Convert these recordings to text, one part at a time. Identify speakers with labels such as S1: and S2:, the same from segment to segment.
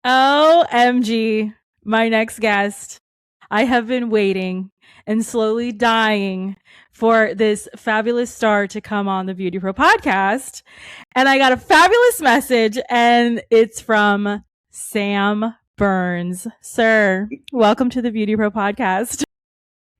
S1: OMG, my next guest. I have been waiting and slowly dying for this fabulous star to come on the Beauty Pro podcast. And I got a fabulous message, and it's from Sam Burns. Sir, welcome to the Beauty Pro podcast.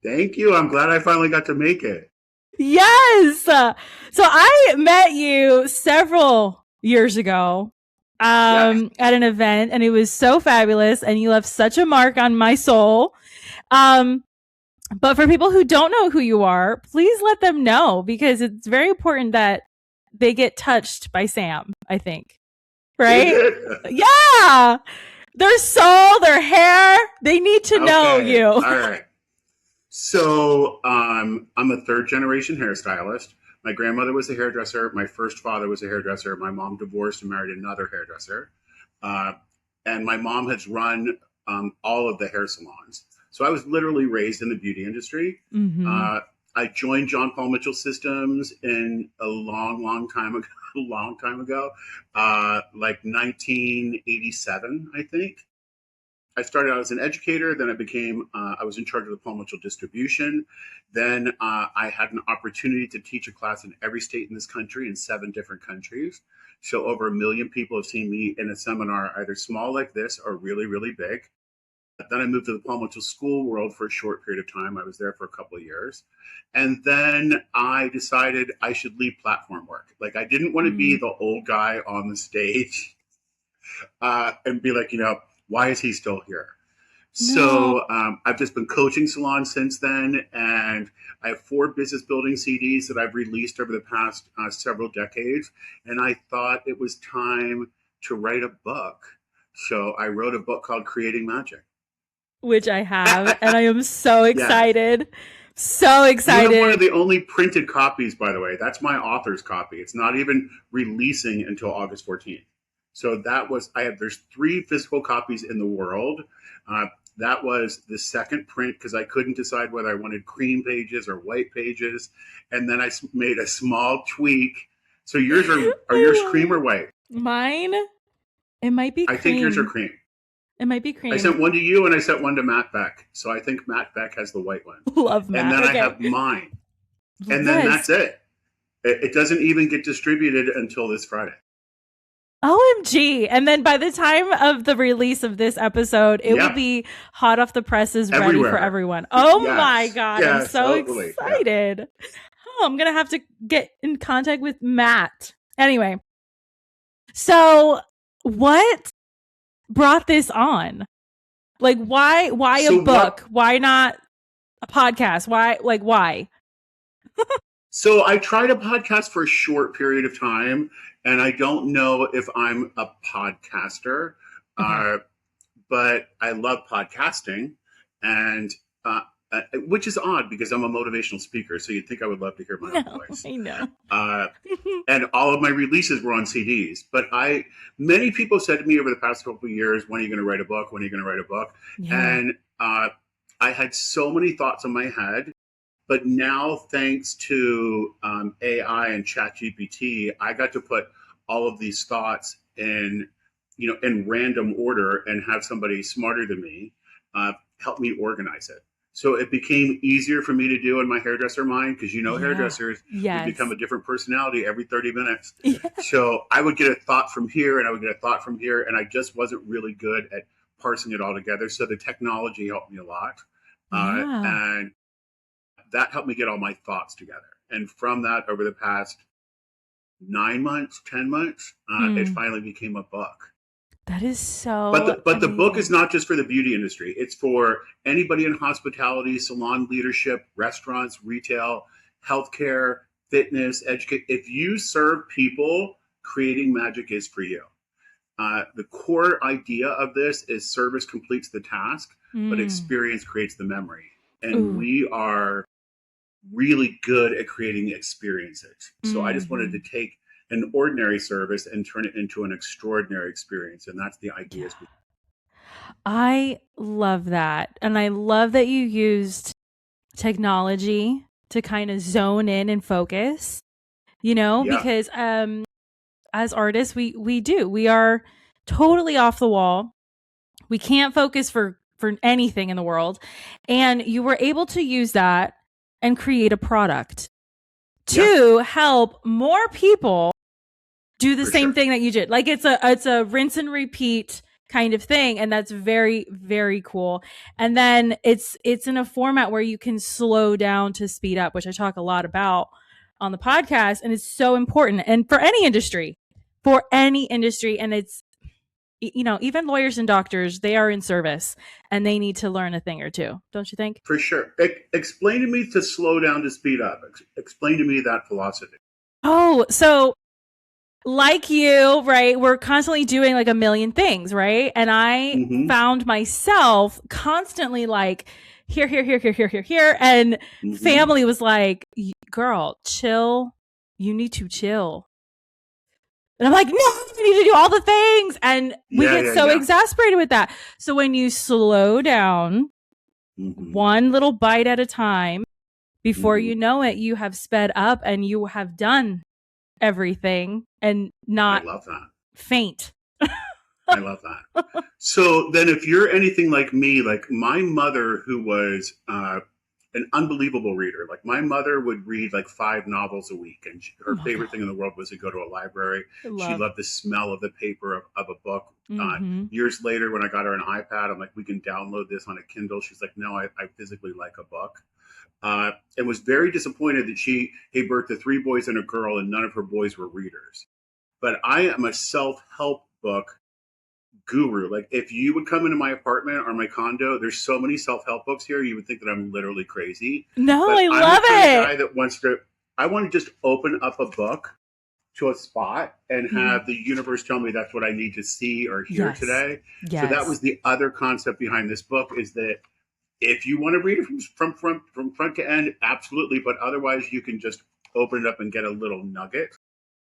S2: Thank you. I'm glad I finally got to make it.
S1: Yes. So I met you several years ago at an event, and it was so fabulous, and you left such a mark on my soul. But for people who don't know who you are, please let them know, because it's very important that they get touched by Sam, I think. Right? Yeah. Their soul, their hair, they need to know you.
S2: All right. So I'm a third generation hairstylist. My grandmother was a hairdresser. My first father was a hairdresser. My mom divorced and married another hairdresser. And my mom has run all of the hair salons. So I was literally raised in the beauty industry.
S1: Mm-hmm.
S2: I joined John Paul Mitchell Systems in a long time ago, like 1987, I think. I started out as an educator. Then I was in charge of the Paul Mitchell distribution. Then I had an opportunity to teach a class in every state in this country, in 7 different countries. So over 1 million people have seen me in a seminar, either small like this or really, really big. Then I moved to the Paul Mitchell school world for a short period of time. I was there for a couple of years. And then I decided I should leave platform work. Like, I didn't want to be the old guy on the stage and be like, why is he still here? No. So I've just been coaching salons since then, and I have 4 business building CDs that I've released over the past several decades, and I thought it was time to write a book. So I wrote a book called Creating Magic.
S1: Which I have, and I am so excited. Yeah. So excited.
S2: You have one of the only printed copies, by the way. That's my author's copy. It's not even releasing until August 14th. So there's 3 physical copies in the world. That was the second print because I couldn't decide whether I wanted cream pages or white pages. And then I made a small tweak. So yours are yours cream or white?
S1: Mine? It might be cream.
S2: I think yours are cream.
S1: It might be cream.
S2: I sent one to you and I sent one to Matt Beck. So I think Matt Beck has the white one.
S1: Love Matt.
S2: And then I have mine. And then that's it. It doesn't even get distributed until this Friday.
S1: OMG. And then by the time of the release of this episode, it will be hot off the presses, ready for everyone. Oh my God. Yes, I'm so excited. Yeah. Oh, I'm going to have to get in contact with Matt. Anyway. So what brought this on? Like, why a book? Why not a podcast? Why?
S2: So I tried a podcast for a short period of time, and I don't know if I'm a podcaster, but I love podcasting, and which is odd because I'm a motivational speaker, so you'd think I would love to hear my own voice.
S1: I know.
S2: And all of my releases were on CDs, but many people said to me over the past couple of years, when are you going to write a book? When are you going to write a book? Yeah. And I had so many thoughts in my head. But now, thanks to AI and ChatGPT, I got to put all of these thoughts in random order and have somebody smarter than me help me organize it. So it became easier for me to do in my hairdresser mind because, hairdressers become a different personality every 30 minutes. Yeah. So I would get a thought from here and I would get a thought from here, and I just wasn't really good at parsing it all together. So the technology helped me a lot. And that helped me get all my thoughts together. And from that, over the past 9 months, 10 months, it finally became a book.
S1: That is so
S2: But the book is not just for the beauty industry. It's for anybody in hospitality, salon leadership, restaurants, retail, healthcare, fitness, education. If you serve people, Creating Magic is for you. The core idea of this is service completes the task, but experience creates the memory. And we are really good at creating experiences. So I just wanted to take an ordinary service and turn it into an extraordinary experience. And that's the idea. Yeah.
S1: I love that. And I love that you used technology to kind of zone in and focus, because as artists, we are totally off the wall. We can't focus for anything in the world. And you were able to use that and create a product to help more people do the same thing that you did. Like it's a rinse and repeat kind of thing. And that's very, very cool. And then it's in a format where you can slow down to speed up, which I talk a lot about on the podcast. And it's so important. And for any industry. And it's, you know, even lawyers and doctors, they are in service and they need to learn a thing or two. Don't you think?
S2: For sure. Explain to me to slow down to speed up. Explain to me that philosophy.
S1: Oh, so like you, right? We're constantly doing like a million things, right? And I found myself constantly like here. And family was like, girl, chill. You need to chill. And I'm like, no, I need to do all the things. And we get so exasperated with that. So when you slow down one little bite at a time, before you know it, you have sped up and you have done everything and not faint.
S2: I love that. So then if you're anything like me, like my mother, who was an unbelievable reader, like my mother would read like 5 novels a week, and her favorite thing in the world was to go to a library. She loved the smell of the paper of a book. Years later, when I got her an iPad, I'm like, we can download this on a Kindle. She's like, no, I physically like a book. And was very disappointed that she gave birth to 3 boys and a girl, and none of her boys were readers. But I am a self-help book guru. Like if you would come into my apartment or my condo, there's so many self-help books here, you would think that I'm literally crazy.
S1: No,
S2: but
S1: I love it.
S2: Guy that wants to, I want to just open up a book to a spot and have the universe tell me that's what I need to see or hear today. So that was the other concept behind this book, is that if you want to read it from front to end, absolutely. But otherwise, you can just open it up and get a little nugget.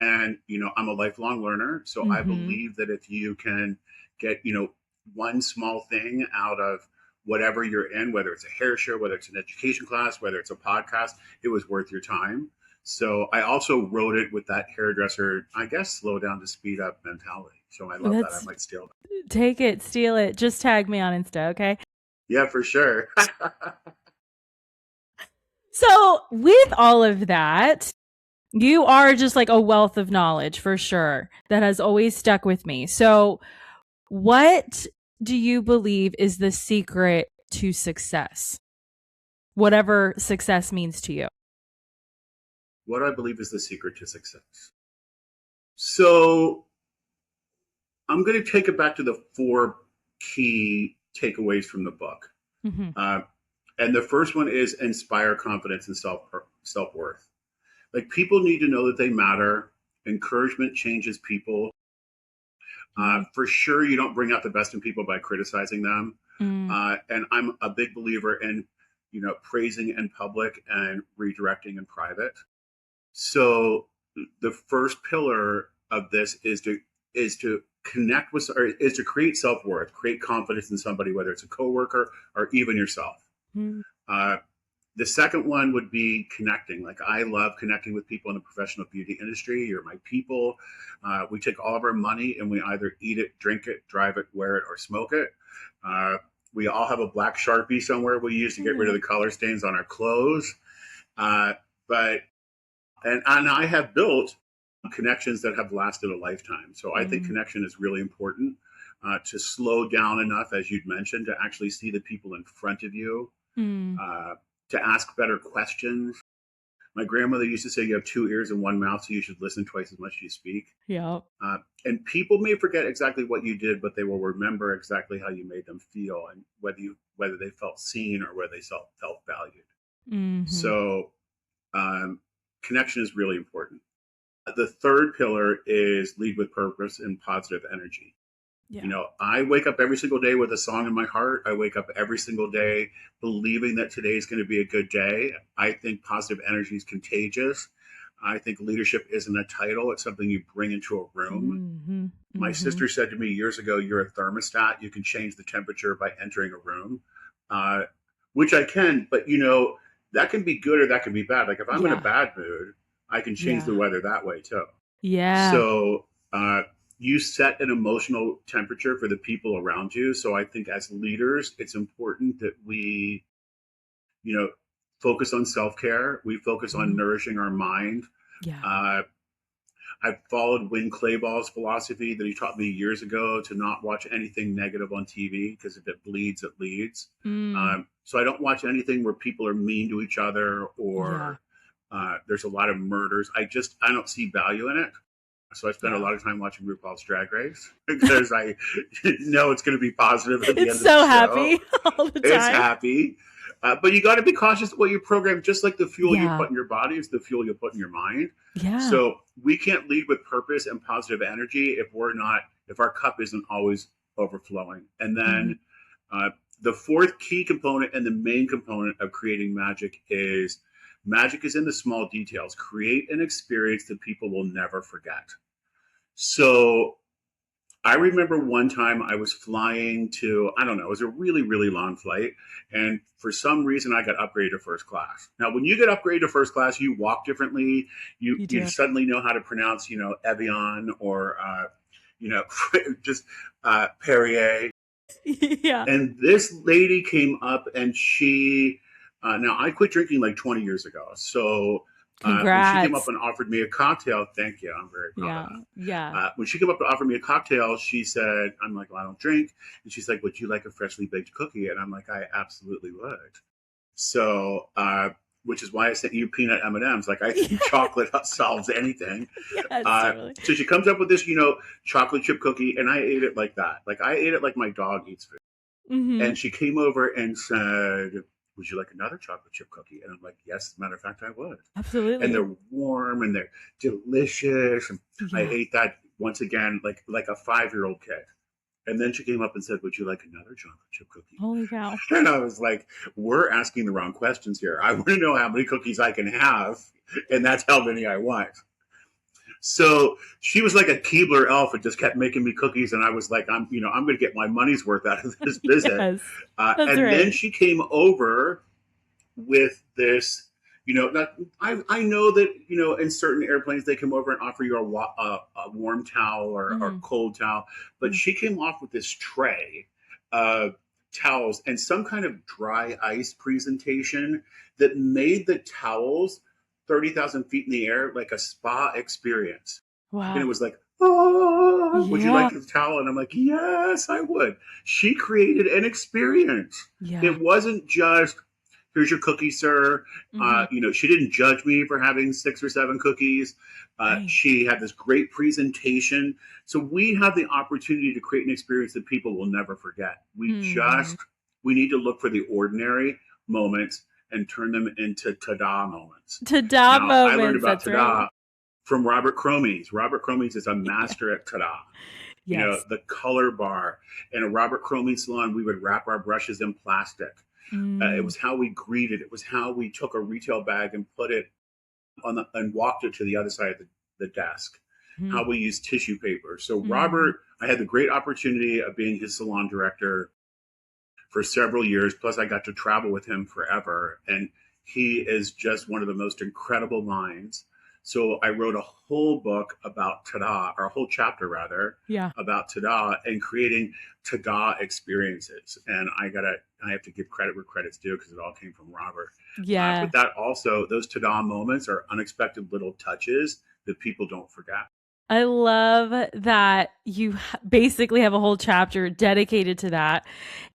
S2: And, you know, I'm a lifelong learner. So I believe that if you can get, you know, one small thing out of whatever you're in, whether it's a hair show, whether it's an education class, whether it's a podcast, it was worth your time. So I also wrote it with that hairdresser, I guess, slow down to speed up mentality. So I love that. I might steal it.
S1: Take it, steal it. Just tag me on Insta, okay?
S2: Yeah, for sure.
S1: So with all of that, you are just like a wealth of knowledge for sure that has always stuck with me. So what do you believe is the secret to success? Whatever success means to you.
S2: What I believe is the secret to success. So I'm going to take it back to the 4 key takeaways from the book. And the first one is inspire confidence and self-worth. Like people need to know that they matter. Encouragement changes people. For sure, you don't bring out the best in people by criticizing them. And I'm a big believer in, you know, praising in public and redirecting in private. So the first pillar of this is to connect with, or is to create self-worth, create confidence in somebody, whether it's a coworker or even yourself. The second one would be connecting. Like I love connecting with people in the professional beauty industry. You're my people. We take all of our money and we either eat it, drink it, drive it, wear it, or smoke it. We all have a black Sharpie somewhere we use to get rid of the color stains on our clothes. But I have built connections that have lasted a lifetime. So I think connection is really important, to slow down enough, as you'd mentioned, to actually see the people in front of you, to ask better questions. My grandmother used to say, you have 2 ears and 1 mouth, so you should listen twice as much as you speak.
S1: Yeah.
S2: And people may forget exactly what you did, but they will remember exactly how you made them feel, and whether they felt seen or whether they felt valued. So connection is really important. The third pillar is lead with purpose and positive energy. You know, I wake up every single day with a song in my heart. I wake up every single day believing that today is going to be a good day. I think positive energy is contagious. I think leadership isn't a title. It's something you bring into a room. My sister said to me years ago, you're a thermostat. You can change the temperature by entering a room, which I can. But, you know, that can be good or that can be bad. Like if I'm in a bad mood, I can change the weather that way too.
S1: Yeah.
S2: So you set an emotional temperature for the people around you. So I think as leaders, it's important that we, you know, focus on self-care. We focus on nourishing our mind.
S1: Yeah.
S2: I followed Win Clayball's philosophy that he taught me years ago to not watch anything negative on TV, because if it bleeds, it leads. So I don't watch anything where people are mean to each other or there's a lot of murders. I don't see value in it. So I spend a lot of time watching RuPaul's Drag Race because I know it's going to be positive at the end of the show.
S1: It's so happy all the time.
S2: It's happy. But you got to be cautious of what you program, just like the fuel you put in your body is the fuel you put in your mind.
S1: Yeah.
S2: So we can't lead with purpose and positive energy if our cup isn't always overflowing. And then the fourth key component and the main component of creating magic is in the small details. Create an experience that people will never forget. So I remember one time I was flying to, I don't know, it was a really, really long flight. And for some reason, I got upgraded to first class. Now, when you get upgraded to first class, you walk differently. You suddenly know how to pronounce, Evian or, just Perrier.
S1: Yeah.
S2: And this lady came up and she, now I quit drinking like 20 years ago. So when she came up and offered me a cocktail, thank you. I'm very proud of that.
S1: Yeah.
S2: When she came up to offer me a cocktail, she said, I'm like, well, I don't drink. And she's like, would you like a freshly baked cookie? And I'm like, I absolutely would. So, which is why I sent you peanut M&Ms. Like, I think chocolate solves anything.
S1: Yes, totally.
S2: So she comes up with this, chocolate chip cookie, and I ate it like that. Like, I ate it like my dog eats food. And she came over and said, would you like another chocolate chip cookie? And I'm like, yes, as a matter of fact, I would.
S1: Absolutely.
S2: And they're warm and they're delicious. And I ate that once again, like a 5-year-old kid. And then she came up and said, would you like another chocolate chip cookie?
S1: Holy cow.
S2: And I was like, we're asking the wrong questions here. I want to know how many cookies I can have, and that's how many I want. So she was like a Keebler elf and just kept making me cookies. And I was like, I'm going to get my money's worth out of this visit.
S1: Yes,
S2: then she came over with this, I know that, in certain airplanes, they come over and offer you a warm towel or a cold towel. But she came off with this tray of towels and some kind of dry ice presentation that made the towels 30,000 feet in the air, like a spa experience.
S1: Wow.
S2: And it was like, would you like the towel? And I'm like, yes, I would. She created an experience.
S1: Yeah.
S2: It wasn't just, here's your cookie, sir. She didn't judge me for having 6 or 7 cookies. She had this great presentation. So we have the opportunity to create an experience that people will never forget. We need to look for the ordinary moments and turn them into ta-da moments.
S1: Ta-da moments.
S2: I learned about ta-da from Robert Cromeans. Robert Cromeans is a master at ta-da.
S1: Yes.
S2: The color bar. In a Robert Cromeans salon, we would wrap our brushes in plastic. It was how we greeted. It was how we took a retail bag and put it and walked it to the other side of the desk. How we used tissue paper. So Robert, I had the great opportunity of being his salon director for several years. Plus, I got to travel with him forever. And he is just one of the most incredible minds. So I wrote a whole book about ta-da, or a whole chapter rather, about ta-da and creating ta-da experiences. And I have to give credit where credit's due because it all came from Robert.
S1: Yeah.
S2: But that also, those ta-da moments are unexpected little touches that people don't forget.
S1: I love that you basically have a whole chapter dedicated to that.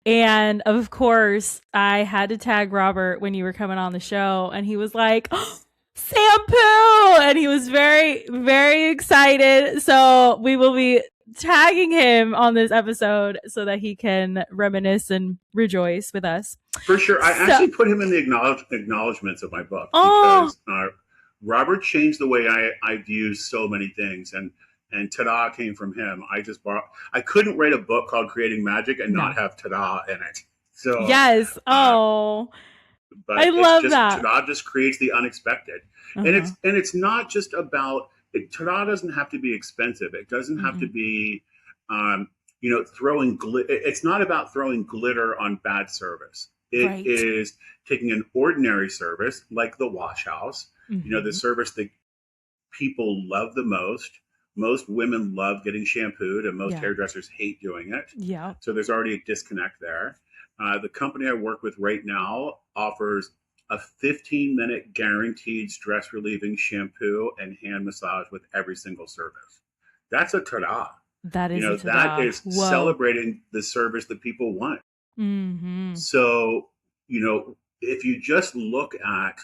S1: And of course, I had to tag Robert when you were coming on the show, and he was like, oh, shampoo! And he was very, very excited. So we will be tagging him on this episode so that he can reminisce and rejoice with us.
S2: For sure. I actually put him in the acknowledgments of my book because Robert changed the way I view so many things, and ta-da came from him. I couldn't write a book called Creating Magic and not have ta-da in it. So
S1: yes.
S2: But
S1: I love that.
S2: Ta-da just creates the unexpected. And it's not just about ta-da doesn't have to be expensive. It doesn't have to be throwing it's not about throwing glitter on bad service. It is taking an ordinary service like the wash house, the service that people love the most, Most women love getting shampooed, and most
S1: Yeah.
S2: hairdressers hate doing it.
S1: Yeah.
S2: So there's already a disconnect there. The company I work with right now offers a 15-minute guaranteed stress relieving shampoo and hand massage with every single service. That's a ta-da.
S1: That
S2: You
S1: is a
S2: know, that
S1: ta-da.
S2: is
S1: Whoa.
S2: celebrating the service that people want.
S1: Mm-hmm.
S2: So, you know, if you just look at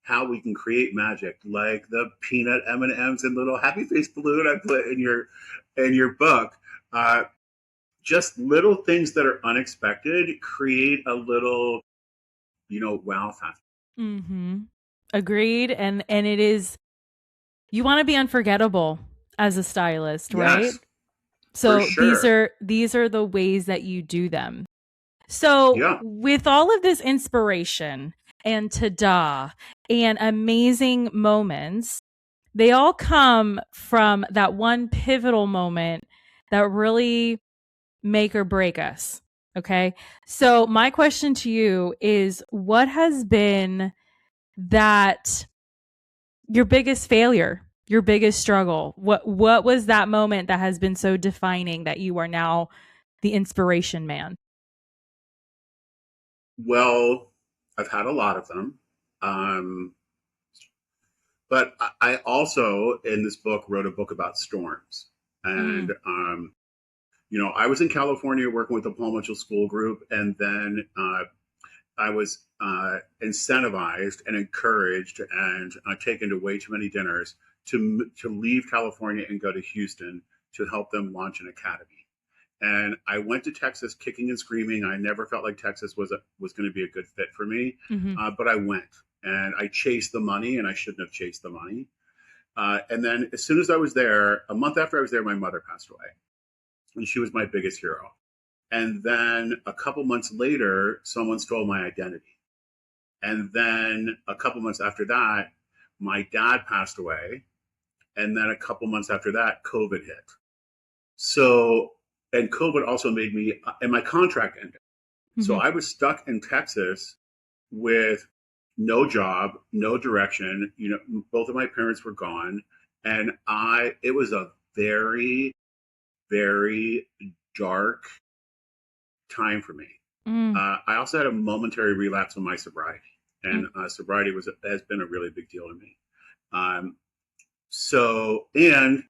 S2: how we can create magic, like the peanut M&Ms and little happy face balloon I put in your book, uh, just little things that are unexpected create a little, you know, wow factor.
S1: Mm-hmm. Agreed. And it is, you want to be unforgettable as a stylist, right?
S2: Yes, for
S1: So
S2: sure.
S1: these are the ways that you do them. So
S2: Yeah.
S1: with all of this inspiration and ta-da and amazing moments, they all come from that one pivotal moment that really make or break us. Okay. So my question to you is, what has been that your biggest failure, your biggest struggle? What was that moment that has been so defining that you are now the inspiration man?
S2: Well, I've had a lot of them. Um, but I also, in this book, wrote a book about storms.
S1: Mm.
S2: And you know, I was in California working with the Paul Mitchell School Group, and then I was incentivized and encouraged and taken to way too many dinners to leave California and go to Houston to help them launch an academy. And I went to Texas kicking and screaming. I never felt like Texas was going to be a good fit for me,
S1: Mm-hmm.
S2: but I went and I chased the money, and I shouldn't have chased the money. And then as soon as I was there, a month after I was there, my mother passed away, and she was my biggest hero. And then a couple months later, someone stole my identity. And then a couple months after that, my dad passed away. And then a couple months after that, COVID hit. So, and COVID also made me, and my contract ended. So
S1: Mm-hmm.
S2: I was stuck in Texas with no job, no direction. You know, both of my parents were gone. And it was a very, very dark time for me.
S1: Mm.
S2: I also had a momentary relapse on my sobriety,
S1: Mm.
S2: and sobriety has been a really big deal to me. Um, and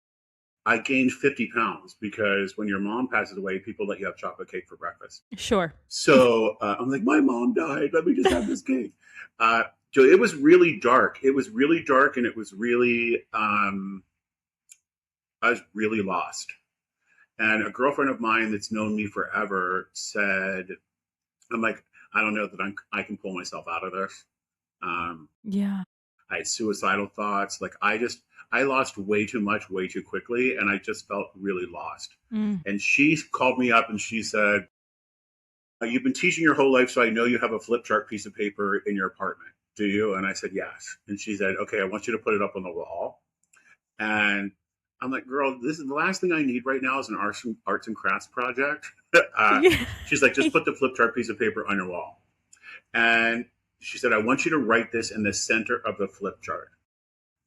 S2: I gained 50 pounds because when your mom passes away, people let you have chocolate cake for breakfast.
S1: Sure.
S2: So I'm like, my mom died. Let me just have this cake. Uh, so it was really dark. It was really dark, and it was really, I was really lost. And a girlfriend of mine that's known me forever said, I'm like, I don't know that I can pull myself out of this.
S1: Yeah.
S2: I had suicidal thoughts. Like I lost way too much, way too quickly. And I just felt really lost.
S1: Mm.
S2: And she called me up and she said, you've been teaching your whole life, so I know you have a flip chart piece of paper in your apartment. Do you? And I said, yes. And she said, okay, I want you to put it up on the wall. And I'm like, girl, this is the last thing I need right now is an arts and crafts project.
S1: Yeah.
S2: She's like, just put the flip chart piece of paper on your wall. And she said, I want you to write this in the center of the flip chart.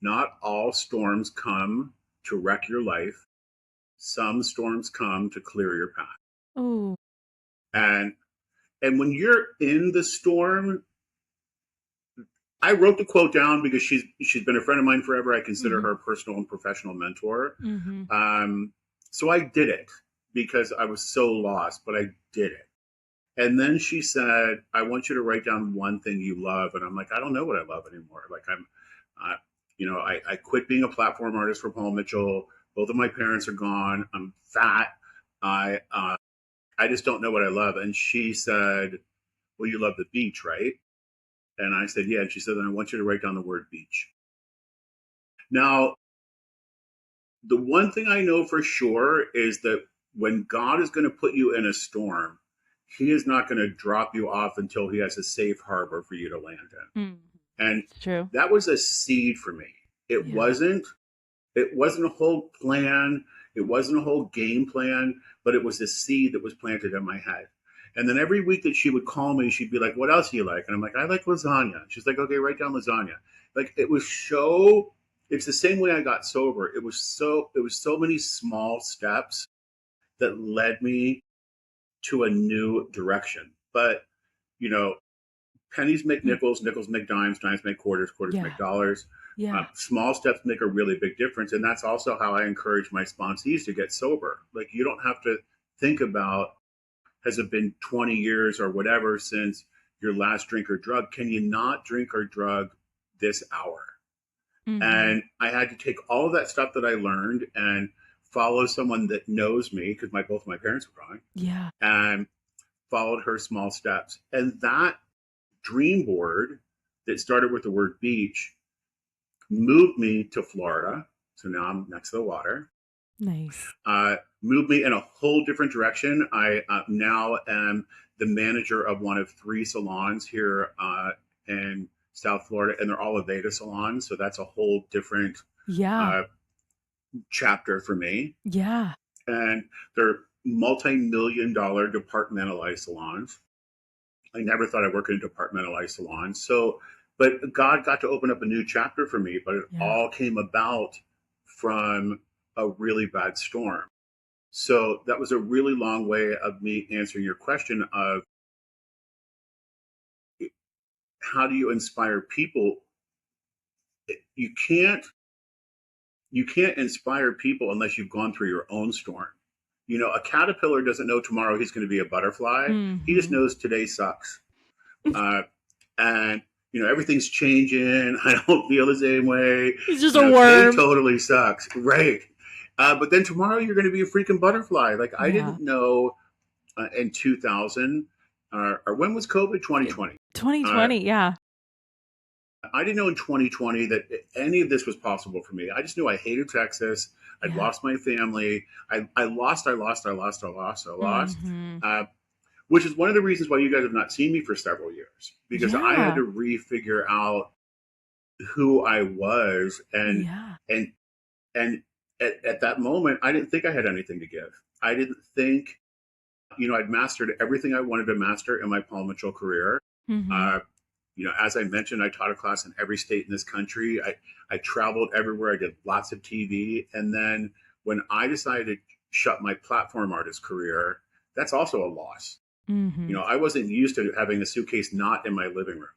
S2: Not all storms come to wreck your life. Some storms come to clear your path.
S1: Oh.
S2: And when you're in the storm, I wrote the quote down because she's been a friend of mine forever. I consider
S1: Mm-hmm.
S2: her a personal and professional mentor.
S1: Mm-hmm.
S2: So I did it because I was so lost, but I did it. And then she said, I want you to write down one thing you love. And I'm like, I don't know what I love anymore. Like you know, I quit being a platform artist for Paul Mitchell. Both of my parents are gone. I'm fat. I just don't know what I love. And she said, well, you love the beach, right? And I said, yeah. And she said, then I want you to write down the word beach. Now, the one thing I know for sure is that when God is going to put you in a storm, he is not going to drop you off until he has a safe harbor for you to land in.
S1: Mm.
S2: And
S1: It's true.
S2: that was a seed for me. It
S1: Yeah.
S2: wasn't a whole plan. It wasn't a whole game plan, but it was a seed that was planted in my head. And then every week that she would call me, she'd be like, what else do you like? And I'm like, I like lasagna. She's like, okay, write down lasagna. Like it was it's the same way I got sober. It was so many small steps that led me to a new direction. But, you know, pennies make nickels, nickels make dimes, dimes make quarters, quarters
S1: Yeah.
S2: make dollars.
S1: Yeah.
S2: Small steps make a really big difference. And that's also how I encourage my sponsees to get sober. Like, you don't have to think about, has it been 20 years or whatever since your last drink or drug? Can you not drink or drug this hour? And I had to take all of that stuff that I learned and follow someone that knows me, because both my parents were gone.
S1: Yeah.
S2: And followed her small steps. And that dream board that started with the word beach moved me to Florida. So now I'm next to the water.
S1: Nice.
S2: Moved me in a whole different direction. I now am the manager of one of 3 salons here in South Florida, and they're all Aveda salons. So that's a whole different chapter for me.
S1: Yeah.
S2: And they're multi-million-dollar departmentalized salons. I never thought I'd work in a departmentalized salon. So, but God got to open up a new chapter for me, but it all came about from a really bad storm. So that was a really long way of me answering your question of how do you inspire people? You can't inspire people unless you've gone through your own storm. You know, a caterpillar doesn't know tomorrow he's going to be a butterfly. He just knows today sucks. And, you know, everything's changing. I don't feel the same way.
S1: He's just a worm.
S2: Today totally sucks. Right. But then tomorrow you're going to be a freaking butterfly. Like, I didn't know in 2000, or when was COVID? 2020.
S1: 2020, yeah.
S2: I didn't know in 2020 that any of this was possible for me. I just knew I hated Texas. I'd lost my family. I lost. Which is one of the reasons why you guys have not seen me for several years, because I had to refigure out who I was. And at that moment, I didn't think I had anything to give. I didn't think, you know, I'd mastered everything I wanted to master in my polymetrical career. You know, as I mentioned, I taught a class in every state in this country. I traveled everywhere. I did lots of TV. And then when I decided to shut my platform artist career, that's also a loss. You know, I wasn't used to having a suitcase not in my living room.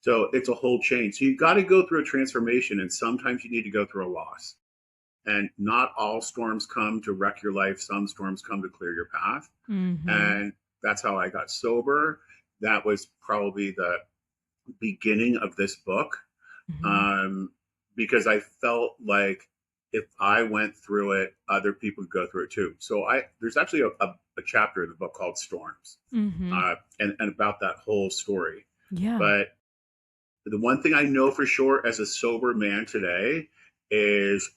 S2: So it's a whole change. So you've got to go through a transformation, and sometimes you need to go through a loss. And not all storms come to wreck your life. Some storms come to clear your path. And that's how I got sober. That was probably the beginning of this book, because I felt like if I went through it, other people could go through it too. So there's actually a chapter in the book called Storms, and about that whole story. But the one thing I know for sure as a sober man today is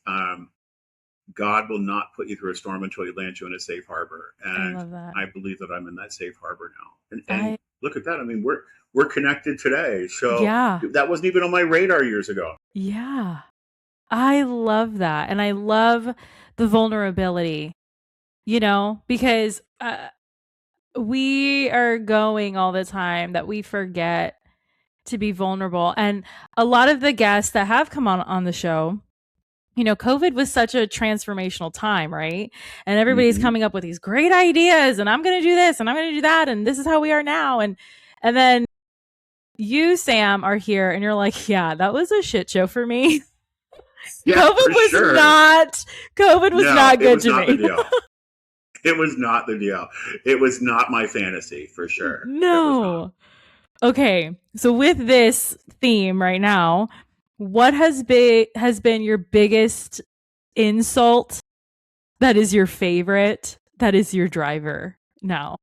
S2: God will not put you through a storm until he lands you in a safe harbor. And
S1: I love that.
S2: I believe that I'm in that safe harbor now. And look at that. I mean, we're connected today. So that wasn't even on my radar years ago.
S1: Yeah. I love that. And I love the vulnerability, you know, because we are going all the time that we forget to be vulnerable. And a lot of the guests that have come on the show, you know, COVID was such a transformational time, right? And everybody's coming up with these great ideas, and I'm going to do this and I'm going to do that. And this is how we are now. And then you, Sam, are here and you're like, yeah, that was a shit show for me. COVID was not good to me.
S2: It was not the deal. It was not my fantasy, for sure.
S1: No. Okay. So with this theme right now, what has been your biggest insult that is your favorite, that is your driver now?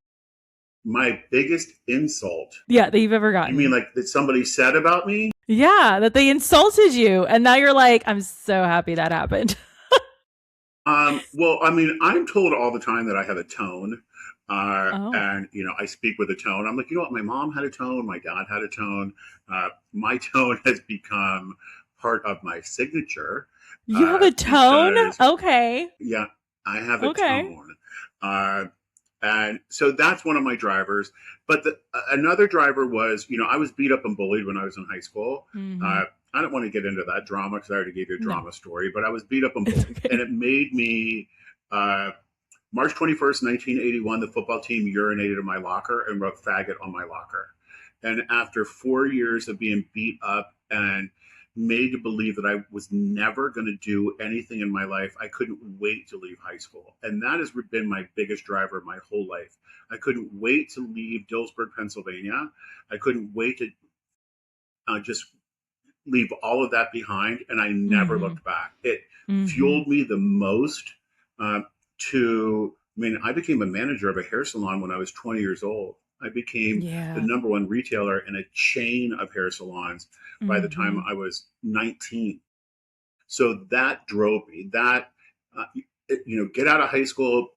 S2: My biggest insult?
S1: Yeah, that you've ever gotten.
S2: You mean like that somebody said about me?
S1: Yeah, that they insulted you, and now you're like, I'm so happy that happened.
S2: Well, I mean, I'm told all the time that I have a tone, and, you know, I speak with a tone. I'm like, you know what? My mom had a tone. My dad had a tone. My tone has become part of my signature.
S1: You have a tone? Okay.
S2: Yeah, I have a tone. And so that's one of my drivers. But another driver was, you know, I was beat up and bullied when I was in high school. I don't want to get into that drama because I already gave you a
S1: No,
S2: drama story, but I was beat up on
S1: it's
S2: both. And
S1: okay.
S2: it made me, uh, March 21st, 1981, the football team urinated in my locker and wrote faggot on my locker. And after 4 years of being beat up and made to believe that I was never going to do anything in my life, I couldn't wait to leave high school. And that has been my biggest driver my whole life. I couldn't wait to leave Dillsburg, Pennsylvania. I couldn't wait to just leave all of that behind. And I never
S1: Mm-hmm.
S2: looked back. It
S1: Mm-hmm.
S2: fueled me the most uh, I mean, I became a manager of a hair salon when I was 20 years old. I became the
S1: Yeah.
S2: number one retailer in a chain of hair salons by the time
S1: Mm-hmm.
S2: I was 19. So that drove me. Uh, get out of high school,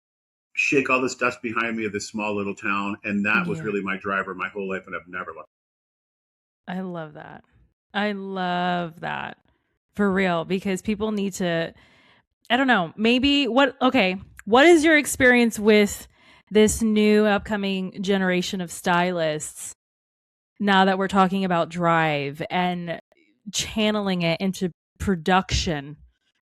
S2: shake all this dust behind me of this small little town, and that was
S1: Yeah.
S2: really my driver my whole life, and I've never left.
S1: I love that. I love that for real because people need to, I don't know, maybe what is your experience with this new upcoming generation of stylists now that we're talking about drive and channeling it into production,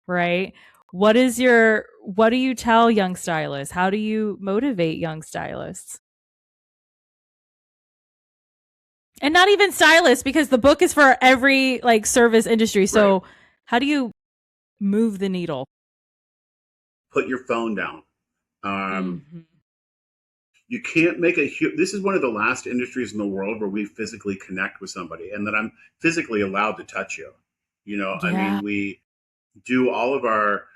S1: right? What do you tell young stylists? How do you motivate young stylists? And not even stylists because the book is for every like service industry.
S2: Right.
S1: So, how do you move the needle?
S2: Put your phone down. Um,
S1: Mhm.
S2: you can't make this is one of the last industries in the world where we physically connect with somebody and that I'm physically allowed to touch you. I
S1: Yeah.
S2: mean, we do all of our,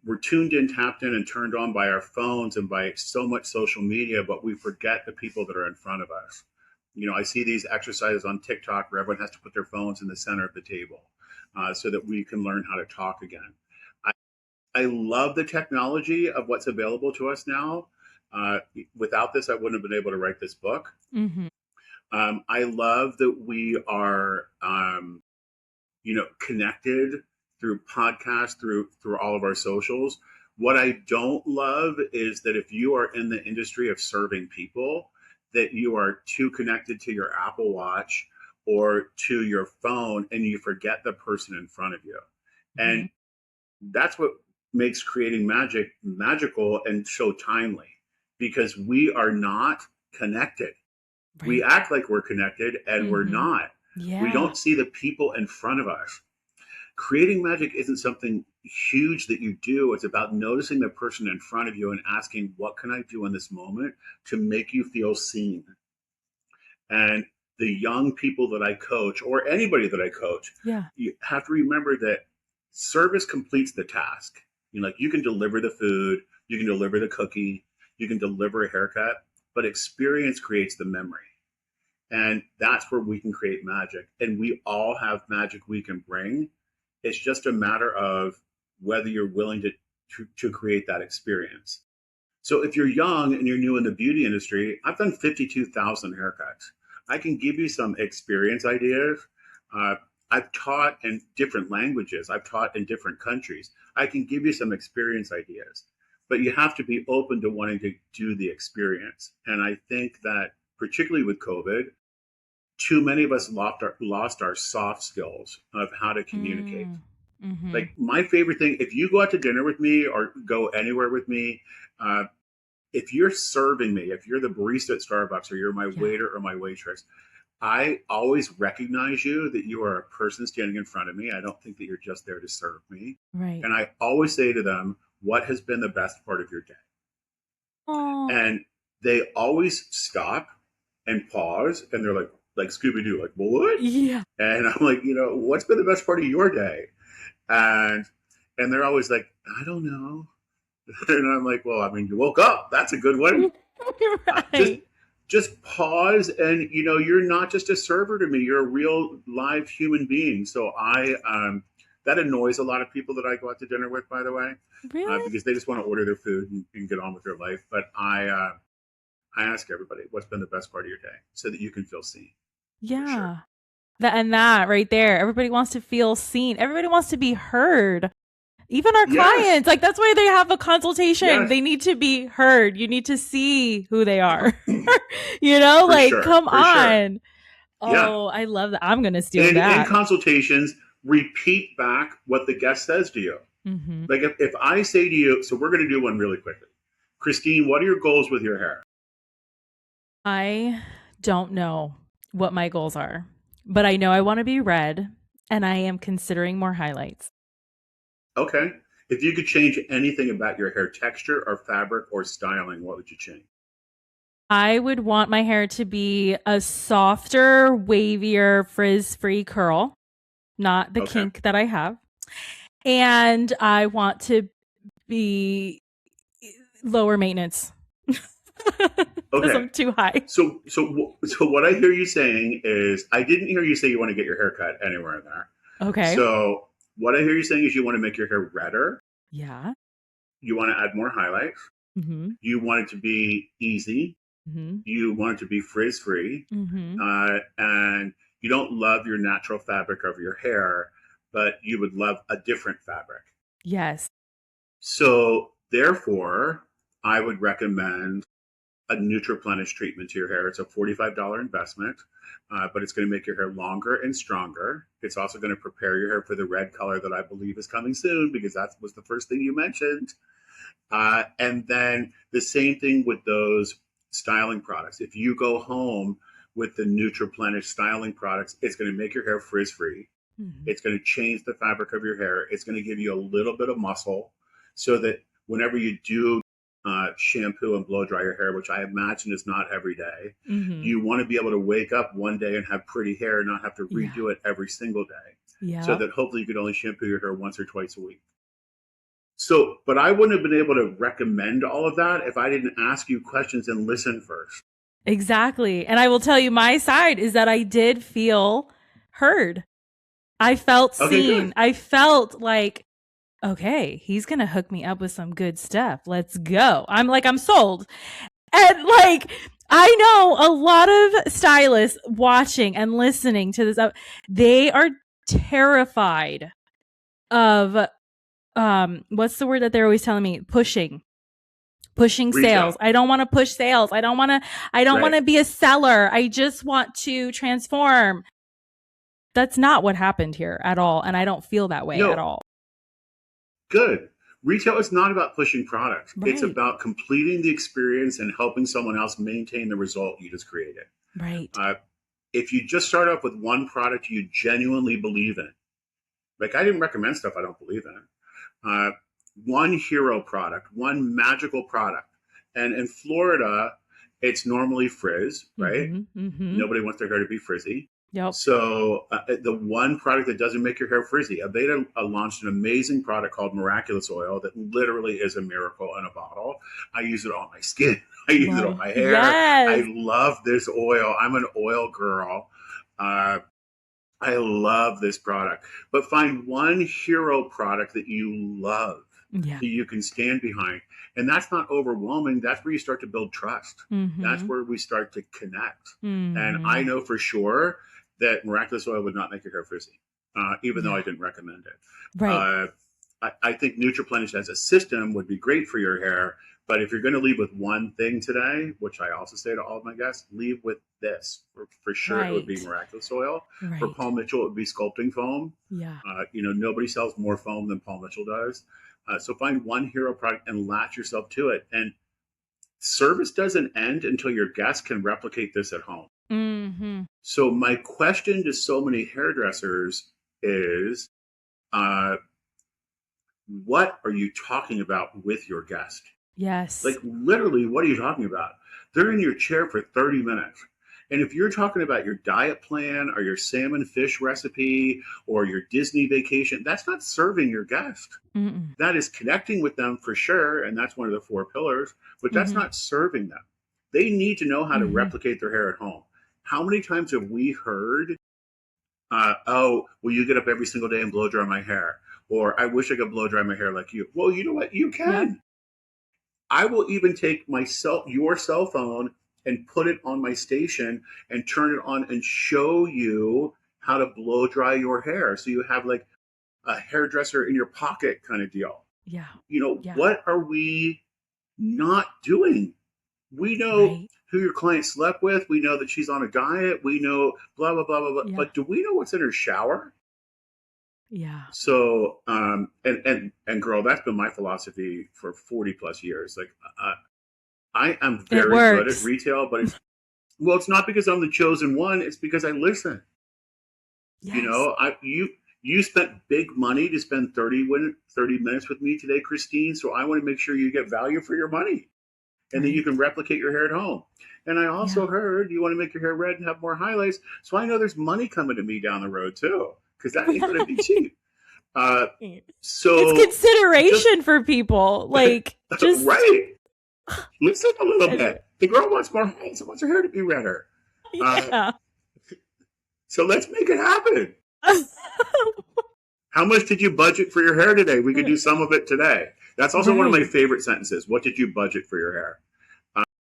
S2: we're tuned in, tapped in, and turned on by our phones and by so much social media, but we forget the people that are in front of us. I see these exercises on TikTok where everyone has to put their phones in the center of the table so that we can learn how to talk again. I, I love the technology of what's available to us now. Uh, Without this, I wouldn't have been able to write this book.
S1: Mhm.
S2: I love that we are, connected through podcasts, through all of our socials. What I don't love is that if you are in the industry of serving people, that you are too connected to your Apple Watch or to your phone and you forget the person in front of you.
S1: Mhm.
S2: And that's what makes creating magic magical and so timely because we are not connected. We
S1: Right.
S2: act like we're connected and we're
S1: Mhm.
S2: not. We
S1: Yeah.
S2: don't see the people in front of us. Creating magic isn't something huge that you do. It's about noticing the person in front of you and asking, what can I do in this moment to make you feel seen? And the young people that I coach, or anybody that I coach,
S1: Yeah.
S2: you have to remember that service completes the task. You can deliver the food, you can deliver the cookie, you can deliver a haircut, but experience creates the memory. And that's where we can create magic. And we all have magic we can bring. It's just a matter of whether you're willing to create that experience. So if you're young and you're new in the beauty industry, I've done 52,000 haircuts. I can give you some experience ideas. Uh, I've taught in different languages. I've taught in different countries. I can give you some experience ideas, but you have to be open to wanting to do the experience. And I think that particularly with COVID, too many of us lost our soft skills of how to communicate.
S1: Mm. Mhm.
S2: Like my favorite thing, if you go out to dinner with me or go anywhere with me, uh, if you're serving me, if you're the barista at Starbucks or you're my
S1: Yeah.
S2: waiter or my waitress, I always recognize you that you are a person standing in front of me. I don't think that you're just there to serve me.
S1: Right.
S2: And I always say to them, what has been the best part of your day?
S1: Oh.
S2: And they always stop and pause and they're like Scooby Doo, like, what?
S1: Yeah.
S2: And I'm like, what's been the best part of your day? And they're always like, I don't know. And I'm like, well, I mean, you woke up. That's a good one. Uh, just
S1: Right.
S2: just pause, and you're not just a server to me. You're a real live human being. So that annoys a lot of people that I go out to dinner with, by the way,
S1: Really?
S2: because they just want to order their food and get on with their life. But I ask everybody, what's been the best part of your day, so that you can feel seen, for sure.
S1: Yeah. That right there. Everybody wants to feel seen. Everybody wants to be heard. Even our
S2: Yes,
S1: clients, like that's why they have a consultation.
S2: yes,
S1: They need to be heard. You need to see who they are.
S2: for
S1: Like
S2: sure,
S1: come
S2: for sure.
S1: on.
S2: Yeah.
S1: Oh, I love that. I'm going to steal
S2: And in
S1: that.
S2: consultations, repeat back what the guest says to you.
S1: Mm-hmm.
S2: Like if I say to you, so we're going to do one really quickly. Krystine, what are your goals with your hair?
S1: I don't know what my goals are, but I know I want to be red and I am considering more highlights.
S2: Okay. If you could change anything about your hair texture or fabric or styling, what would you change?
S1: I would want my hair to be a softer, wavier, frizz-free curl, not the
S2: Okay.
S1: kink that I have. And I want to be lower maintenance because
S2: Okay.
S1: I'm too high.
S2: So what I hear you saying is, I didn't hear you say you want to get your hair cut anywhere in there.
S1: Okay.
S2: So what I hear you saying is you want to make your hair redder.
S1: Yeah.
S2: You want to add more highlights.
S1: Mm-hmm.
S2: You want it to be easy.
S1: Mm-hmm.
S2: You want it to be frizz free.
S1: Mm-hmm.
S2: And you don't love your natural fabric of your hair, but you would love a different fabric.
S1: Yes.
S2: So therefore, I would recommend a Nutriplenish treatment to your hair. It's a $45 investment, but it's going to make your hair longer and stronger. It's also going to prepare your hair for the red color that I believe is coming soon, because that was the first thing you mentioned. And then the same thing with those styling products. If you go home with the Nutriplenish styling products, it's going to make your hair frizz free.
S1: Mm-hmm.
S2: It's going to change the fabric of your hair. It's going to give you a little bit of muscle so that whenever you do shampoo and blow dry your hair, which I imagine is not every day,
S1: Mm-hmm.
S2: you want to be able to wake up one day and have pretty hair and not have to
S1: Yeah.
S2: redo it every single day.
S1: Yeah.
S2: So that hopefully you could only shampoo your hair once or twice a week. So, but I wouldn't have been able to recommend all of that if I didn't ask you questions and listen first.
S1: Exactly. And I will tell you, my side is that I did feel heard. I felt
S2: Okay,
S1: seen.
S2: good.
S1: I felt like, okay, he's going to hook me up with some good stuff. Let's go. I'm sold. And like, I know a lot of stylists watching and listening to this, they are terrified of, what's the word that they're always telling me? Pushing
S2: Retail.
S1: sales. I don't want to push sales. I don't want
S2: Right.
S1: to be a seller. I just want to transform. That's not what happened here at all. And I don't feel that way at all.
S2: Good. Retail is not about pushing products.
S1: Right.
S2: It's about completing the experience and helping someone else maintain the result you just created.
S1: Right.
S2: If you just start off with one product you genuinely believe in, like I didn't recommend stuff I don't believe in. One hero product, one magical product. And in Florida, it's normally frizz, right?
S1: Mm-hmm, mm-hmm.
S2: Nobody wants their hair to be frizzy.
S1: Yep.
S2: So the one product that doesn't make your hair frizzy, Aveda launched an amazing product called Miraculous Oil that literally is a miracle in a bottle. I use it on my skin. I use it on my hair.
S1: Yes.
S2: I love this oil. I'm an oil girl. I love this product. But find one hero product that you love, that you can stand behind. And that's not overwhelming. That's where you start to build trust.
S1: Mm-hmm.
S2: That's where we start to connect.
S1: Mm-hmm.
S2: And I know for sure that Miraculous Oil would not make your hair frizzy, even though I didn't recommend it.
S1: Right.
S2: I think Nutriplenish as a system would be great for your hair. But if you're going to leave with one thing today, which I also say to all of my guests, leave with this. For sure, It would be Miraculous Oil.
S1: Right.
S2: For Paul Mitchell, it would be sculpting foam.
S1: Yeah.
S2: Nobody sells more foam than Paul Mitchell does. So find one hero product and latch yourself to it. And service doesn't end until your guests can replicate this at home.
S1: Mm-hmm.
S2: So my question to so many hairdressers is, what are you talking about with your guest?
S1: Yes.
S2: Like literally, what are you talking about? They're in your chair for 30 minutes. And if you're talking about your diet plan or your salmon fish recipe or your Disney vacation, that's not serving your guest.
S1: Mm-mm.
S2: That is connecting with them for sure. And that's one of the 4 pillars, but that's not serving them. They need to know how to replicate their hair at home. How many times have we heard, will you get up every single day and blow dry my hair? Or I wish I could blow dry my hair like you. Well, you know what? You can. Yeah. I will even take your cell phone and put it on my station and turn it on and show you how to blow dry your hair. So you have like a hairdresser in your pocket kind of deal.
S1: Yeah.
S2: What are we not doing? We know
S1: Right.
S2: who your client slept with. We know that she's on a diet. We know blah, blah, blah, blah, blah.
S1: Yeah.
S2: But do we know what's in her shower?
S1: Yeah.
S2: So, and girl, that's been my philosophy for 40 plus years. Like, I am
S1: It
S2: very good at
S1: works.
S2: retail, but it's not because I'm the chosen one. It's because I listen. You
S1: Yes.
S2: know, you spent big money to spend 30 minutes with me today, Krystine. So I want to make sure you get value for your money and then you
S1: Right.
S2: can replicate your hair at home. And I also
S1: Yeah.
S2: heard you want to make your hair red and have more highlights. So I know there's money coming to me down the road too, because that ain't going to be cheap. Uh,
S1: It's
S2: so just
S1: consideration for people. Like, just
S2: right, listen a little bit. The girl wants more highlights. Wants her hair to be redder. Uh,
S1: yeah.
S2: so let's make it happen. How much did you budget for your hair today? We could do some of it today. That's also one of my
S1: Right.
S2: favorite sentences. What did you budget for your hair?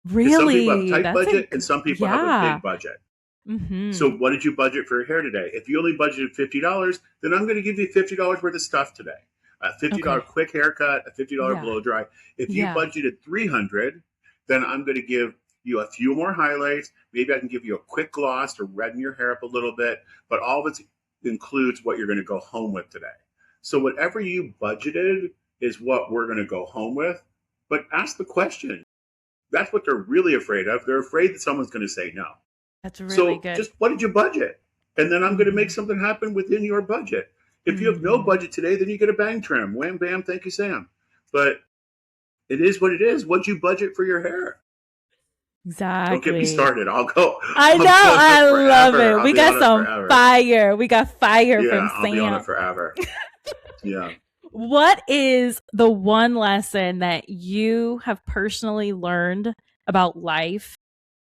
S2: Because some people have a
S1: Really?
S2: tight
S1: That's
S2: budget and some people have a
S1: yeah.
S2: big budget. So
S1: Mm-hmm.
S2: what did you budget for your hair today? If you only budgeted $50, then I'm going to give you $50 worth of stuff today. A $50
S1: Okay.
S2: quick haircut, a $50
S1: Yeah.
S2: blow dry. If you
S1: Yeah.
S2: budgeted $300, then I'm going to give you a few more highlights. Maybe I can give you a quick gloss to redden your hair up a little bit, but all of it includes what you're going to go home with today. So whatever you budgeted is what we're going to go home with. But ask the question. That's what they're really afraid of. They're afraid that someone's going to say no.
S1: That's really
S2: So
S1: good.
S2: just what did you budget? And then I'm going to make
S1: Mm-hmm.
S2: something happen within your budget. If you have no
S1: Mm-hmm.
S2: budget today, then you get a bang trim. Wham, bam, thank you, Sam. But it is what it is. What'd you budget for your hair? Don't get me
S1: Exactly.
S2: started. I'll go.
S1: I know.
S2: I'll go on it
S1: I love
S2: forever.
S1: it.
S2: I'll
S1: We
S2: be on
S1: got
S2: it
S1: some
S2: forever.
S1: fire. We got fire
S2: Yeah,
S1: from
S2: I'll be on it
S1: Sam.
S2: forever. Yeah.
S1: What is the one lesson that you have personally learned about life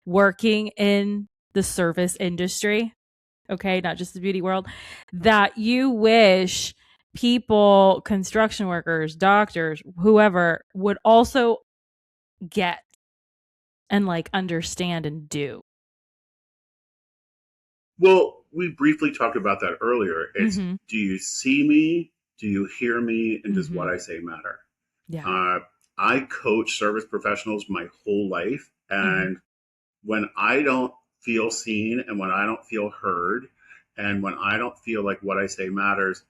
S1: working in the service industry? Okay, not just the beauty world, that you wish people, construction workers, doctors, whoever, would also get and like understand and do.
S2: Well, we briefly talked about that earlier. It's
S1: Mm-hmm.
S2: do you see me? Do you hear me? And does
S1: Mm-hmm.
S2: what I say matter?
S1: Yeah.
S2: I coach service professionals my whole life.
S1: Mm-hmm.
S2: And when I don't feel seen and when I don't feel heard and when I don't feel like what I say matters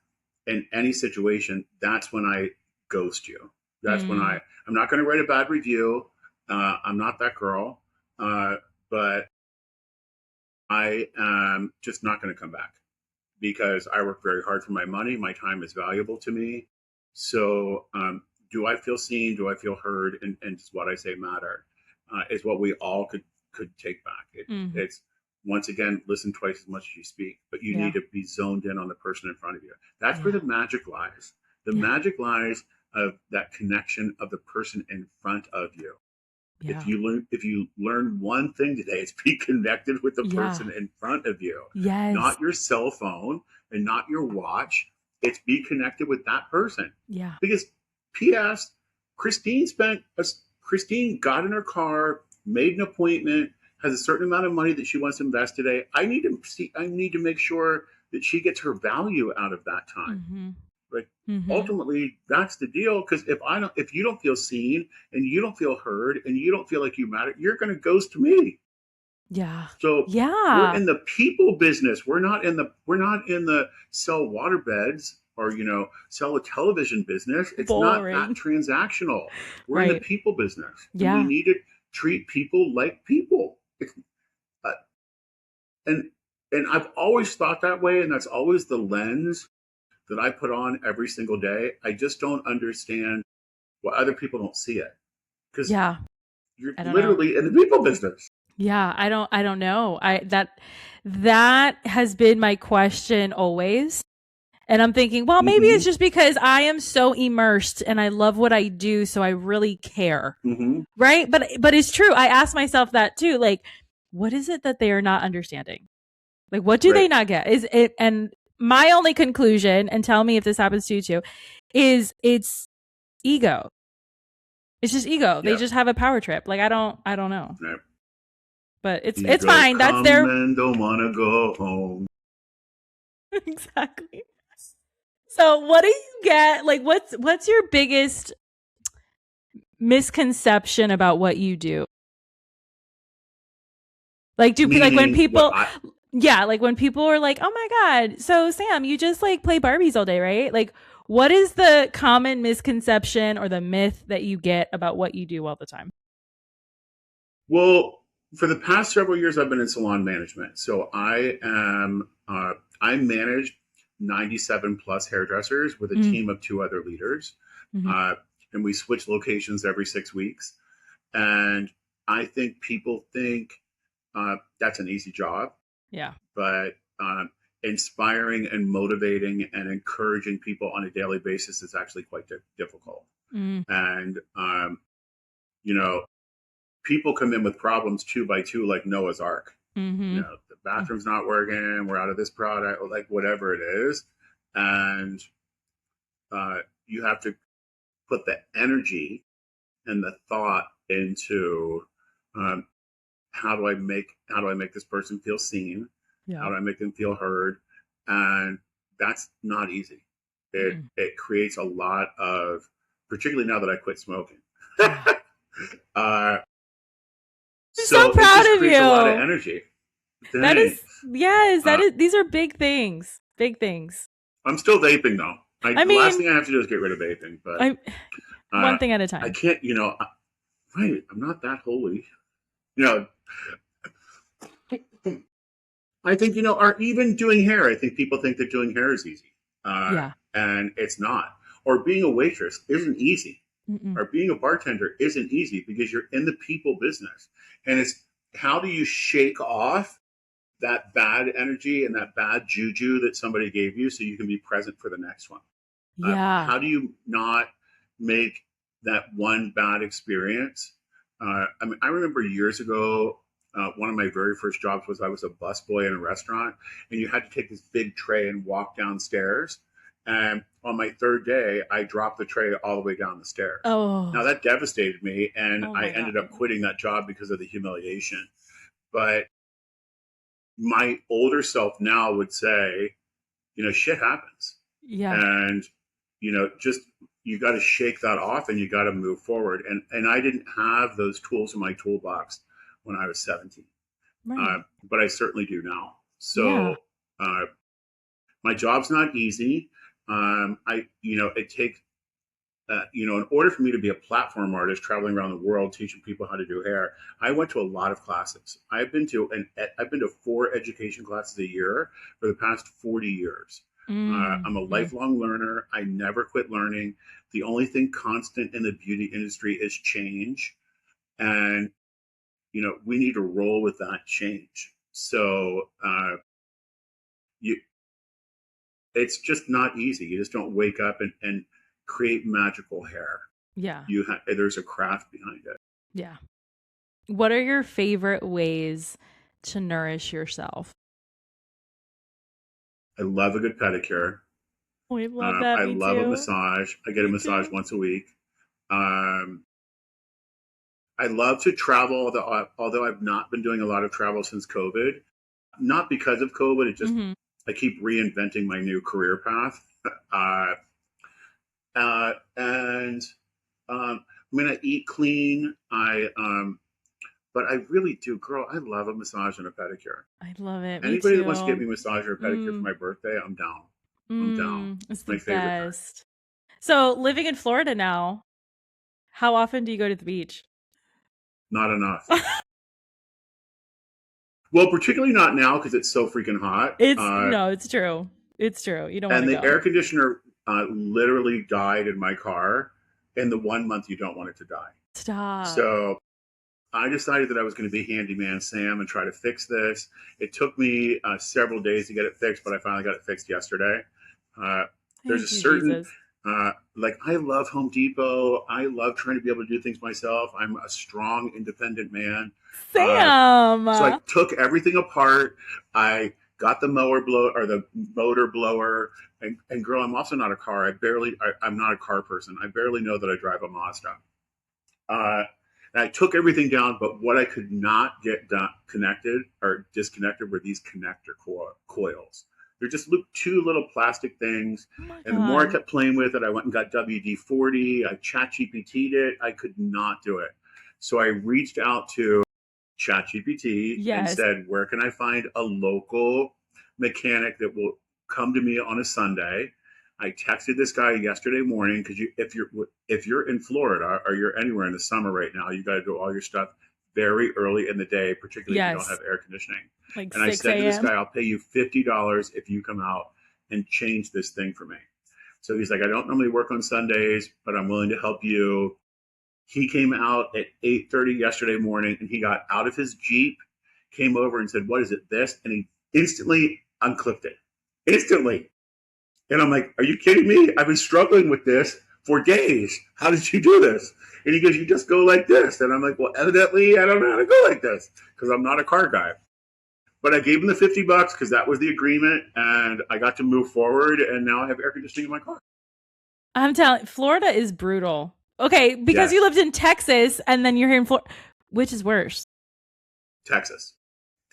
S2: in any situation, that's when I ghost you. That's when
S1: Mm.
S2: I'm not going to write a bad review. I'm not that girl. But I am just not going to come back because I work very hard for my money. My time is valuable to me. So, do I feel seen? Do I feel heard? And does what I say matter? Is what we all could take back.
S1: Mm-hmm.
S2: It's once again, listen twice as much as you speak, but you
S1: Yeah.
S2: need to be zoned in on the person in front of you. That's
S1: Yeah.
S2: where the magic lies. The
S1: Yeah.
S2: magic lies of that connection of the person in front of you.
S1: Yeah.
S2: If you learn one thing today, it's be connected with the
S1: Yeah.
S2: person in front of you.
S1: Yes.
S2: Not your cell phone and not your watch. It's be connected with that person.
S1: Yeah.
S2: Because P.S. Krystine got in her car, made an appointment, has a certain amount of money that she wants to invest today. I need to make sure that she gets her value out of that time.
S1: Mm-hmm.
S2: Like
S1: Mm-hmm.
S2: ultimately that's the deal. Because if you don't feel seen and you don't feel heard and you don't feel like you matter, you're going to ghost me.
S1: Yeah.
S2: So we're
S1: Yeah.
S2: in the people business. We're not in the sell water beds or sell a television business. It's not that
S1: Boring.
S2: transactional. We're in the
S1: Right.
S2: people business. And
S1: Yeah.
S2: we need to treat people like people. Uh, and and I've always thought that way, and that's always the lens that I put on every single day. I just don't understand why other people don't see it because
S1: Yeah.
S2: you're
S1: I don't know.
S2: literally in the people business.
S1: Yeah. I don't know. That has been my question always. And I'm thinking, well, maybe it's just because I am so immersed and I love what I do, so I really care.
S2: Mm-hmm.
S1: Right? But it's true. I ask myself that too. Like, what is it that they are not understanding? Like, what do they
S2: Right.
S1: not get? Is it? And my only conclusion, and tell me if this happens to you too, is it's ego. It's just ego. They
S2: Yeah.
S1: just have a power trip. Like, I don't know.
S2: Right.
S1: But it's
S2: Ego
S1: fine. That's
S2: come
S1: their
S2: and don't want to go home.
S1: exactly. So what do you get? Like, what's your biggest misconception about what you do? Like, like when
S2: Meaning what
S1: people, yeah, like when people are like, oh my God, so Sam, you just like play Barbies all day, right? Like, what is the common misconception or the myth that you get about what you do all the time?
S2: Well, for the past several years, I've been in salon management. So I manage 97 plus hairdressers with a
S1: Mm,
S2: team of two other leaders.
S1: hmm
S2: Uh, and we switch locations every 6 weeks. And I think people think that's an easy job,
S1: Yeah.
S2: but inspiring and motivating and encouraging people on a daily basis is actually quite difficult.
S1: Mm,
S2: And, you know, people come in with problems two by two, like Noah's Ark. You
S1: hmm
S2: know, the bathroom's not working, we're out of this product, or like whatever it is. And you have to put the energy and the thought into um, how do I make this person feel seen? How
S1: Yeah.
S2: do I make them feel heard? And that's not easy.
S1: Mm,
S2: It creates a lot of, particularly now that I quit smoking.
S1: yeah.
S2: uh,
S1: I'm so
S2: so it
S1: proud
S2: just
S1: of
S2: creates a lot of
S1: you.
S2: energy.
S1: That is,
S2: Thanks.
S1: yes, that
S2: Uh,
S1: is, these are big things. Big things.
S2: I'm still vaping though.
S1: I
S2: The last
S1: mean,
S2: thing I have to do is get rid of vaping, but
S1: I one
S2: uh,
S1: thing at a
S2: I
S1: time.
S2: can't. Right? I'm not that holy. You know, I think or even doing hair. I think people think that doing hair is easy,
S1: Yeah.
S2: and it's not. Or being a waitress isn't easy.
S1: Mm-mm.
S2: Or being a bartender isn't easy because you're in the people business, and it's how do you shake off that bad energy and that bad juju that somebody gave you so you can be present for the next one.
S1: Yeah.
S2: How do you not make that one bad experience? I mean, I remember years ago, one of my very first jobs was I was a busboy in a restaurant, and you had to take this big tray and walk downstairs. And on my third day, I dropped the tray all the way down the stairs. Now
S1: Oh.
S2: that devastated me, and
S1: Oh
S2: I
S1: my God.
S2: ended up quitting that job because of the humiliation. But my older self now would say, shit happens.
S1: Yeah.
S2: And, just you got to shake that off and you got to move forward. And I didn't have those tools in my toolbox when I was 17,
S1: Right.
S2: but I certainly do now.
S1: Yeah.
S2: So uh, my job's not easy. It takes, in order for me to be a platform artist traveling around the world teaching people how to do hair, I went to a lot of classes. I've been to 4 education classes a year for the past 40 years. I'm a
S1: Mm-hmm.
S2: lifelong learner. I never quit learning. The only thing constant in the beauty industry is change, and we need to roll with that change. So you, it's just not easy. You just don't wake up and create magical hair.
S1: Yeah.
S2: There's a craft behind it.
S1: Yeah. What are your favorite ways to nourish yourself?
S2: I love a good pedicure.
S1: We love that.
S2: I
S1: Me
S2: love a
S1: too.
S2: massage. I get a
S1: Me
S2: massage
S1: too.
S2: once a week. Um, I love to travel, although I've not been doing a lot of travel since COVID. Not because of COVID,
S1: Mm-hmm.
S2: I keep reinventing my new career path. Uh, and I mean, I eat clean. But I really do, girl. I love a massage and a pedicure.
S1: I love it. Me
S2: Anybody that wants to get
S1: too.
S2: me a massage or a pedicure for
S1: Mm,
S2: my birthday, I'm down. I'm down.
S1: it's
S2: It's
S1: the
S2: my favorite time.
S1: best. So, living in Florida now, how often do you go to the beach?
S2: Not enough. Well, particularly not now because it's so freaking hot.
S1: It's no, it's true. It's true. You don't want
S2: And
S1: to
S2: the
S1: go.
S2: air conditioner literally died in my car in the 1 month you don't want it to die.
S1: Stop.
S2: So I decided that I was going to be handyman Sam and try to fix this. It took me several days to get it fixed, but I finally got it fixed yesterday. There's a
S1: Thank you,
S2: certain,
S1: Jesus.
S2: like, I love Home Depot. I love trying to be able to do things myself. I'm a strong, independent man.
S1: Sam.
S2: So I took everything apart. I got the the motor blower. And girl, I'm also not a car. I'm not a car person. I barely know that I drive a Mazda. Uh, and I took everything down, but what I could not get connected or disconnected were these connector coils. They're just two little plastic things.
S1: Oh my
S2: And the more I
S1: God.
S2: kept playing with it, I went and got WD-40. I chat GPT'd it. I could not do it. So I reached out to ChatGPT and
S1: Yes.
S2: said, where can I find a local mechanic that will come to me on a Sunday? I texted this guy yesterday morning because if you're in Florida or you're anywhere in the summer right now, you got to do all your stuff very early in the day, particularly if you don't
S1: Yes.
S2: have air conditioning.
S1: Like
S2: And I
S1: 6
S2: said to this
S1: a.m.
S2: guy, I'll pay you $50 if you come out and change this thing for me. So he's like, I don't normally work on Sundays, but I'm willing to help you. He came out at 8:30 yesterday morning, and he got out of his Jeep, came over and said, what is it, this? And he instantly unclipped it. Instantly. And I'm like, are you kidding me? I've been struggling with this for days. How did you do this? And he goes, you just go like this. And I'm like, well, evidently I don't know how to go like this because I'm not a car guy. But I gave him the $50 because that was the agreement, and I got to move forward, and now I have air conditioning in my car.
S1: I'm telling Florida is brutal. Okay, because
S2: Yes.
S1: you lived in Texas and then you're here in Florida. Which is worse?
S2: Texas.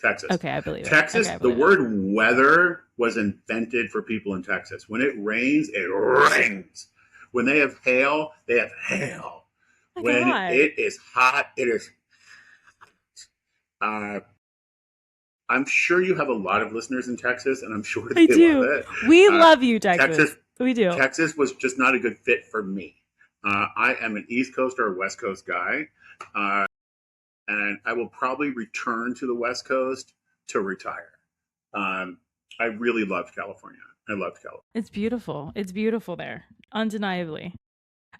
S1: Okay, I believe
S2: Texas,
S1: it. Okay,
S2: the word weather was invented for people in Texas. When it rains, it rains. When they have hail, they have hail.
S1: Oh
S2: When
S1: God.
S2: it is hot, it is. I'm sure you have a lot of listeners in Texas, and I'm sure they love it.
S1: We love you, Texas. We do.
S2: Texas was just not a good fit for me. I am an East Coast or West Coast guy, and I will probably return to the West Coast to retire. I really loved California. I loved California.
S1: It's beautiful. It's beautiful there, undeniably.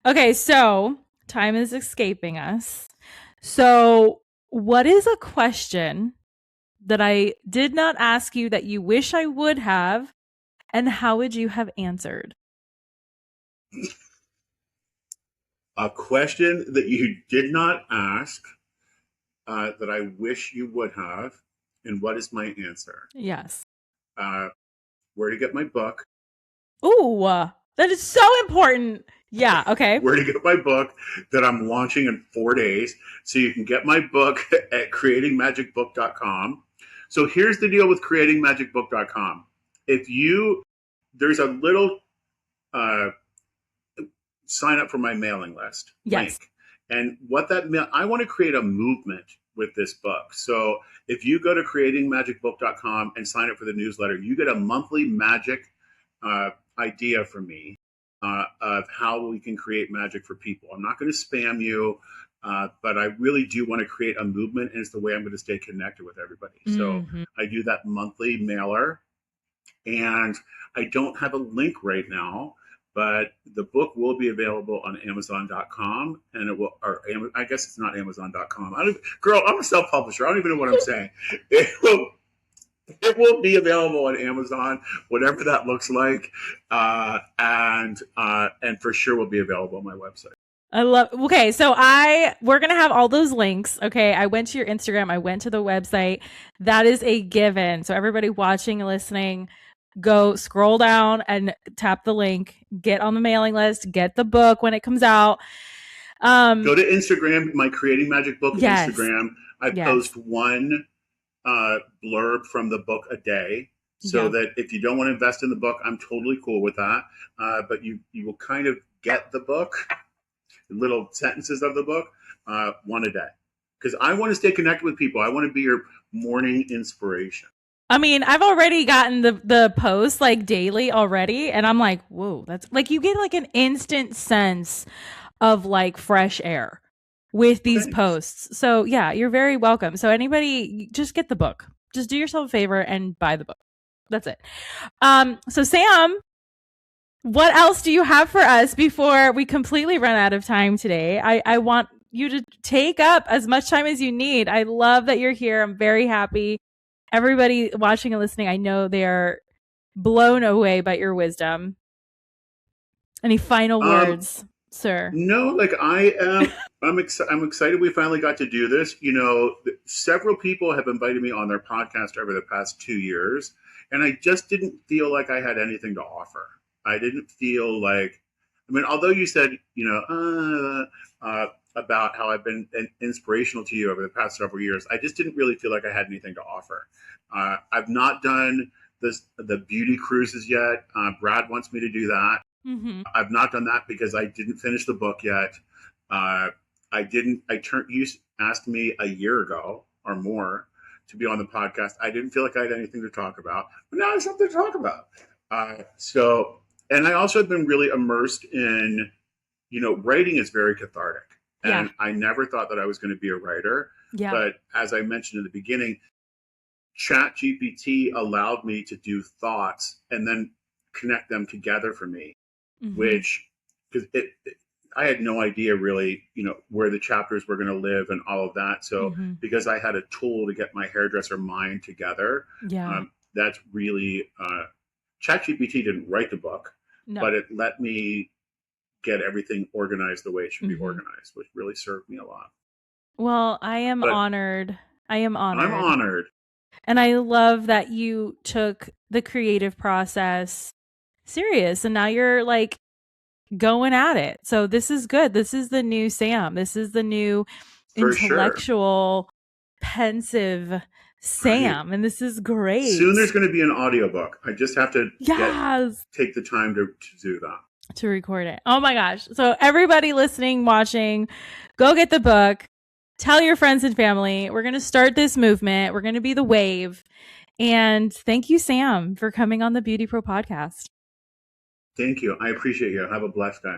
S1: Okay, so time is escaping us. So, what is a question that I did not ask you that you wish I would have, and how would you have answered?
S2: A question that you did not ask that I wish you would have, and what is my answer?
S1: Yes.
S2: Where to get my book?
S1: Ooh, that is so important. Yeah, okay.
S2: Where to get my book that I'm launching in 4 days. So you can get my book at creatingmagicbook.com. So here's the deal with creatingmagicbook.com. There's a little sign up for my mailing list link. And what I want to create a movement with this book. So if you go to creatingmagicbook.com and sign up for the newsletter, you get a monthly magic idea from me of how we can create magic for people. I'm not going to spam you, but I really do want to create a movement, and it's the way I'm going to stay connected with everybody. So I do that monthly mailer, and I don't have a link right now, but the book will be available on Amazon.com, and it will, or I guess it's not Amazon.com. Girl, I'm a self-publisher. I don't even know what I'm saying. It will be available on Amazon, whatever that looks like, and for sure will be available on my website.
S1: Okay, so we're gonna have all those links. Okay, I went to your Instagram, I went to the website. That is a given. So everybody watching and listening, go scroll down and tap the link, get on the mailing list, get the book when it comes out.
S2: Go to Instagram, my Creating Magic Book Instagram. I post one blurb from the book a day, so that if you don't want to invest in the book, I'm totally cool with that. But you will kind of get the book, little sentences of the book, one a day, because I want to stay connected with people. I want to be your morning inspiration.
S1: I mean, I've already gotten the posts like daily already, and I'm like, whoa, that's like, you get like an instant sense of like fresh air with these posts. So yeah, you're very welcome. So anybody, just get the book. Just do yourself a favor and buy the book. That's it. So Sam, what else do you have for us before we completely run out of time today? I want you to take up as much time as you need. I love that you're here. I'm very happy. Everybody watching and listening, I know they are blown away by your wisdom. Any final words, sir?
S2: No, like I'm excited we finally got to do this. You know, several people have invited me on their podcast over the past 2 years, and I just didn't feel like I had anything to offer. I didn't feel like, I mean, although you said, you know, about how I've been inspirational to you over the past several years, I just didn't really feel like I had anything to offer. I've not done the beauty cruises yet. Brad wants me to do that.
S1: Mm-hmm.
S2: I've not done that because I didn't finish the book yet. You asked me a year ago or more to be on the podcast. I didn't feel like I had anything to talk about, but now I have something to talk about. And I also have been really immersed in, writing is very cathartic. And I never thought that I was going to be a writer.
S1: Yeah.
S2: But as I mentioned in the beginning, ChatGPT allowed me to do thoughts and then connect them together for me, which, because I had no idea really, where the chapters were going to live and all of that. So because I had a tool to get my hairdresser mind together, that's really, ChatGPT didn't write the book, but it let me get everything organized the way it should be organized, which really served me a lot.
S1: Well, I am honored. I'm
S2: honored.
S1: And I love that you took the creative process serious and now you're like going at it. So this is good. This is the new Sam. This is the new intellectual, pensive Sam. Right. And this is great.
S2: Soon there's going to be an audiobook. I just have to take the time to do that.
S1: To record it. Oh my gosh. So everybody listening, watching, go get the book. Tell your friends and family. We're going to start this movement. We're going to be the wave. And thank you, Sam, for coming on the BeautyPro podcast.
S2: Thank you. I appreciate you. Have a blessed day.